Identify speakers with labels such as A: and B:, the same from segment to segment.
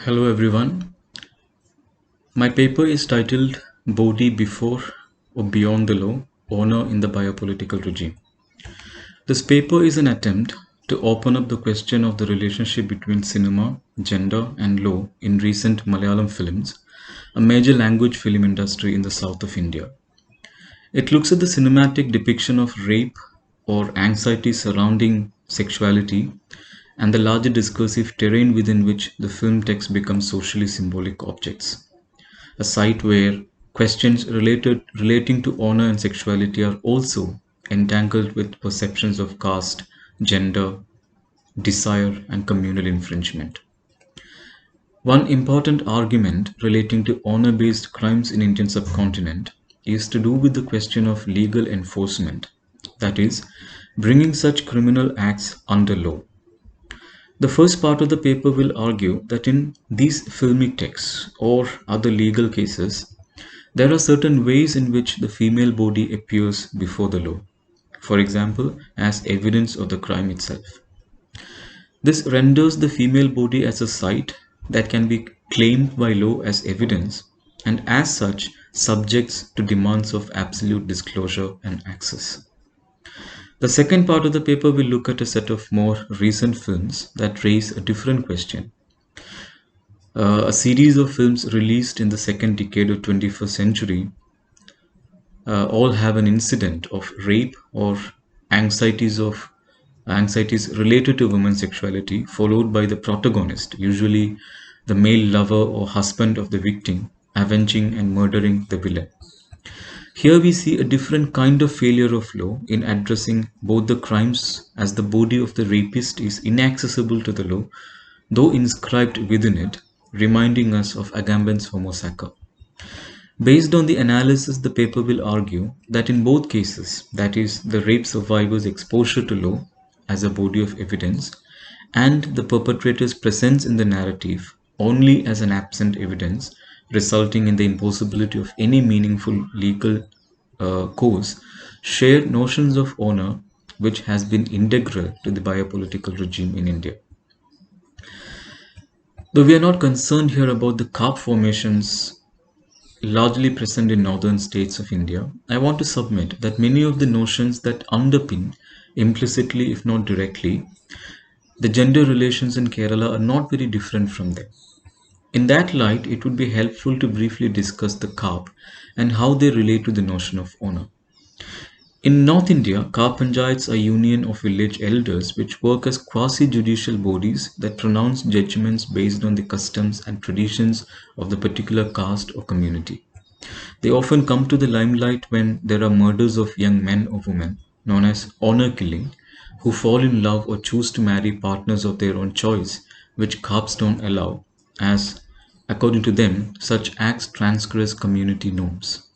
A: Hello everyone. My paper is titled Bodhi Before or Beyond the Law, Honor in the Biopolitical Regime. This paper is an attempt to open up the question of the relationship between cinema, gender and law in recent Malayalam films, a major language film industry in the south of India. It looks at the cinematic depiction of rape or anxiety surrounding sexuality and the larger discursive terrain within which the film text becomes socially symbolic objects. A site where questions relating to honor and sexuality are also entangled with perceptions of caste, gender, desire, and communal infringement. One important argument relating to honor-based crimes in Indian subcontinent is to do with the question of legal enforcement, that is, bringing such criminal acts under law. The first part of the paper will argue that in these filmic texts or other legal cases, there are certain ways in which the female body appears before the law, for example, as evidence of the crime itself. This renders the female body as a site that can be claimed by law as evidence and as such subjects to demands of absolute disclosure and access. The second part of the paper will look at a set of more recent films that raise a different question. A series of films released in the second decade of 21st century all have an incident of rape or anxieties of anxieties related to women's sexuality, followed by the protagonist, usually the male lover or husband of the victim, avenging and murdering the villain. Here we see a different kind of failure of law in addressing both the crimes, as the body of the rapist is inaccessible to the law, though inscribed within it, reminding us of Agamben's Homo Sacer. Based on the analysis, the paper will argue that in both cases, that is, the rape survivor's exposure to law as a body of evidence and the perpetrator's presence in the narrative only as an absent evidence, resulting in the impossibility of any meaningful legal course, share notions of honor which has been integral to the biopolitical regime in India. Though we are not concerned here about the carp formations largely present in northern states of India, I want to submit that many of the notions that underpin, implicitly if not directly, the gender relations in Kerala are not very different from them. In that light, it would be helpful to briefly discuss the carp and how they relate to the notion of honor. In North India, Carp Panchayats are a union of village elders which work as quasi-judicial bodies that pronounce judgments based on the customs and traditions of the particular caste or community. They often come to the limelight when there are murders of young men or women, known as honor killing, who fall in love or choose to marry partners of their own choice, which Carps don't allow, as, according to them, such acts transgress community norms.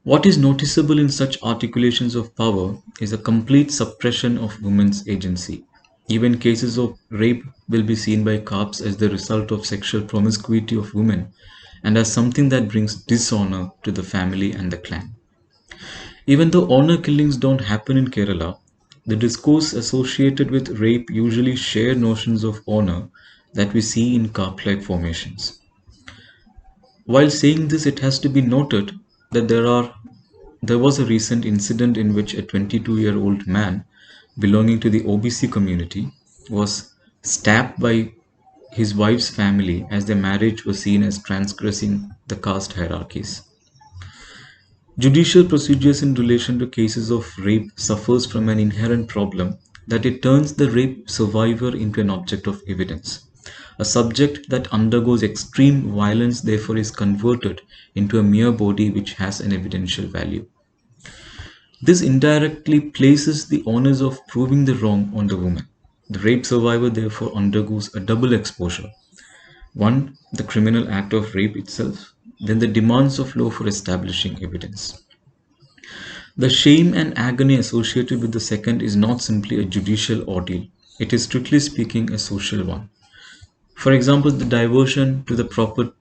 A: What is noticeable in such articulations of power is a complete suppression of women's agency. Even cases of rape will be seen by Carps as the result of sexual promiscuity of women and as something that brings dishonor to the family and the clan. Even though honor killings don't happen in Kerala, the discourse associated with rape usually share notions of honor that we see in carp-like formations. While saying this, it has to be noted that there was a recent incident in which a 22-year-old man belonging to the OBC community was stabbed by his wife's family as their marriage was seen as transgressing the caste hierarchies. Judicial procedures in relation to cases of rape suffers from an inherent problem that it turns the rape survivor into an object of evidence. A subject that undergoes extreme violence therefore is converted into a mere body which has an evidential value. This indirectly places the onus of proving the wrong on the woman. The rape survivor therefore undergoes a double exposure. One, the criminal act of rape itself, then the demands of law for establishing evidence. The shame and agony associated with the second is not simply a judicial ordeal, it is strictly speaking a social one. For example, the diversion to the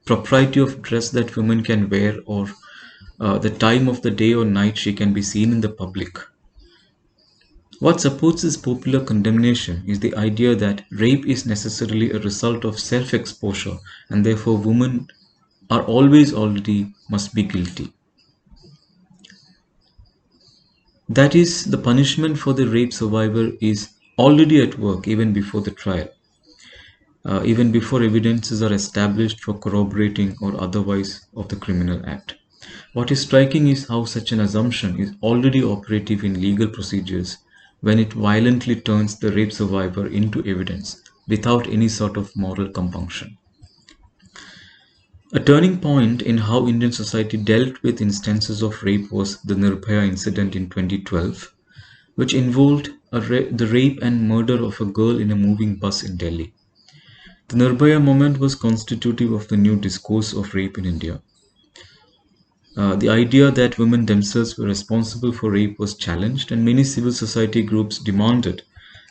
A: propriety of dress that women can wear or the time of the day or night she can be seen in the public. What supports this popular condemnation is the idea that rape is necessarily a result of self-exposure and therefore women are always already must be guilty. That is, the punishment for the rape survivor is already at work even before the trial, even before evidences are established for corroborating or otherwise of the criminal act. What is striking is how such an assumption is already operative in legal procedures when it violently turns the rape survivor into evidence without any sort of moral compunction. A turning point in how Indian society dealt with instances of rape was the Nirbhaya incident in 2012, which involved the rape and murder of a girl in a moving bus in Delhi. The Nirbhaya moment was constitutive of the new discourse of rape in India. The idea that women themselves were responsible for rape was challenged, and many civil society groups demanded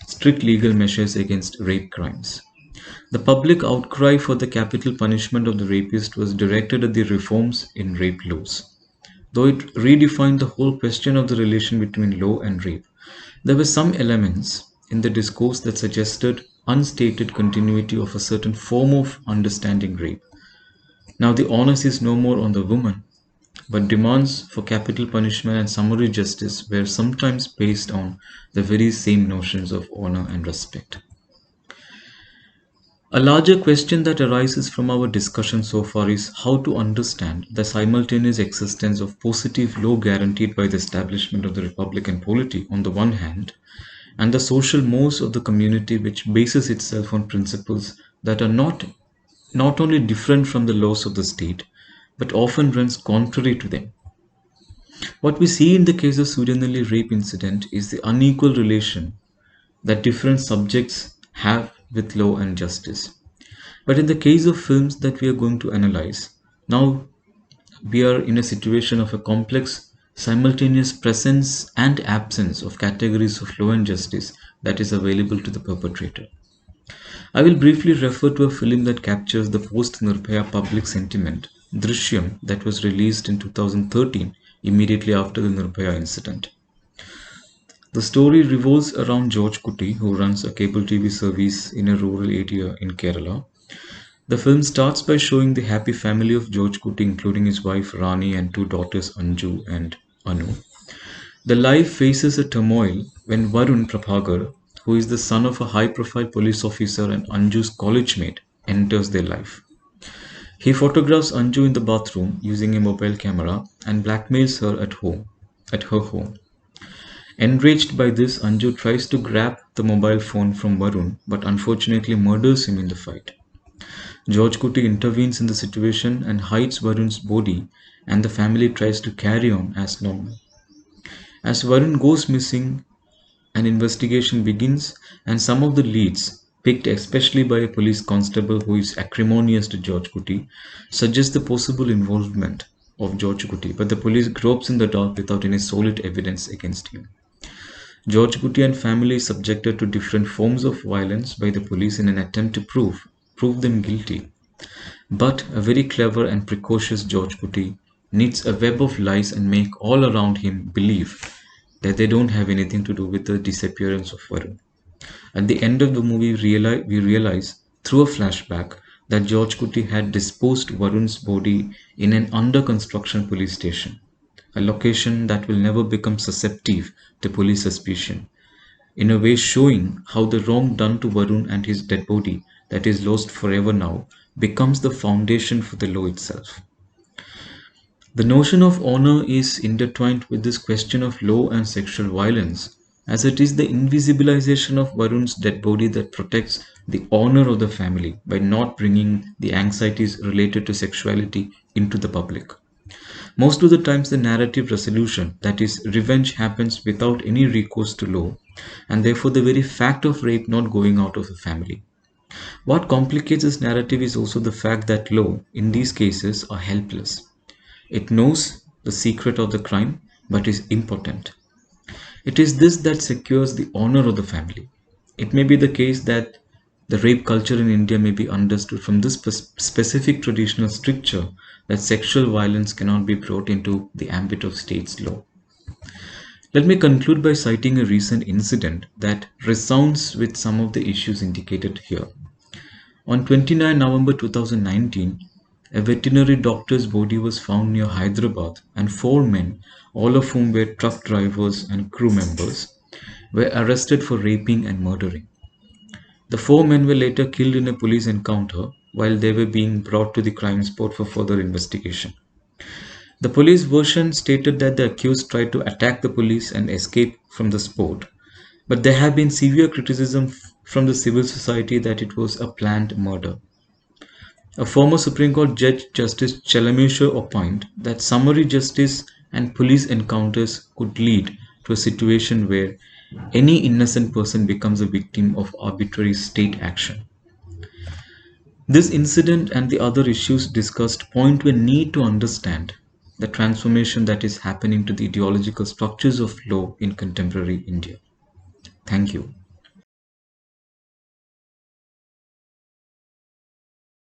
A: strict legal measures against rape crimes. The public outcry for the capital punishment of the rapist was directed at the reforms in rape laws. Though it redefined the whole question of the relation between law and rape, there were some elements in the discourse that suggested unstated continuity of a certain form of understanding rape. Now, the onus is no more on the woman, but demands for capital punishment and summary justice were sometimes based on the very same notions of honor and respect. A larger question that arises from our discussion so far is how to understand the simultaneous existence of positive law guaranteed by the establishment of the republican polity on the one hand, and the social mores of the community which bases itself on principles that are not only different from the laws of the state, but often runs contrary to them. What we see in the case of Sudanelli rape incident is the unequal relation that different subjects have with law and justice. But in the case of films that we are going to analyze, now we are in a situation of a complex, simultaneous presence and absence of categories of law and justice that is available to the perpetrator. I will briefly refer to a film that captures the post-Nirbhaya public sentiment, Drishyam, that was released in 2013, immediately after the Nirbhaya incident. The story revolves around George Kutty, who runs a cable TV service in a rural area in Kerala. The film starts by showing the happy family of George Kutty, including his wife Rani and two daughters Anju and Anu. The life faces a turmoil when Varun Prabhakar, who is the son of a high-profile police officer and Anju's college mate, enters their life. He photographs Anju in the bathroom using a mobile camera and blackmails her at her home. Enraged by this, Anju tries to grab the mobile phone from Varun but unfortunately murders him in the fight. George Kutty intervenes in the situation and hides Varun's body, and the family tries to carry on as normal. As Varun goes missing, an investigation begins, and some of the leads, picked especially by a police constable who is acrimonious to George Kutty, suggest the possible involvement of George Kutty, but the police gropes in the dark without any solid evidence against him. George Kutty and family is subjected to different forms of violence by the police in an attempt to prove them guilty. But a very clever and precocious George Kutty knits a web of lies and make all around him believe that they don't have anything to do with the disappearance of Varun. At the end of the movie, we realize through a flashback that George Kutty had disposed Varun's body in an under construction police station, a location that will never become susceptible to police suspicion, in a way showing how the wrong done to Varun and his dead body that is lost forever now becomes the foundation for the law itself. The notion of honor is intertwined with this question of law and sexual violence, as it is the invisibilization of Varun's dead body that protects the honor of the family by not bringing the anxieties related to sexuality into the public. Most of the times the narrative resolution, that is revenge, happens without any recourse to law, and therefore the very fact of rape not going out of the family. What complicates this narrative is also the fact that law, in these cases, are helpless. It knows the secret of the crime, but is impotent. It is this that secures the honor of the family. It may be the case that the rape culture in India may be understood from this specific traditional stricture that sexual violence cannot be brought into the ambit of state's law. Let me conclude by citing a recent incident that resounds with some of the issues indicated here. On 29 November 2019, a veterinary doctor's body was found near Hyderabad, and four men, all of whom were truck drivers and crew members, were arrested for raping and murdering. The four men were later killed in a police encounter while they were being brought to the crime spot for further investigation. The police version stated that the accused tried to attack the police and escape from the spot, but there have been severe criticism from the civil society that it was a planned murder. A former Supreme Court Judge Justice Chalamishwar opined that summary justice and police encounters could lead to a situation where any innocent person becomes a victim of arbitrary state action. This incident and the other issues discussed point to a need to understand the transformation that is happening to the ideological structures of law in contemporary India. Thank you.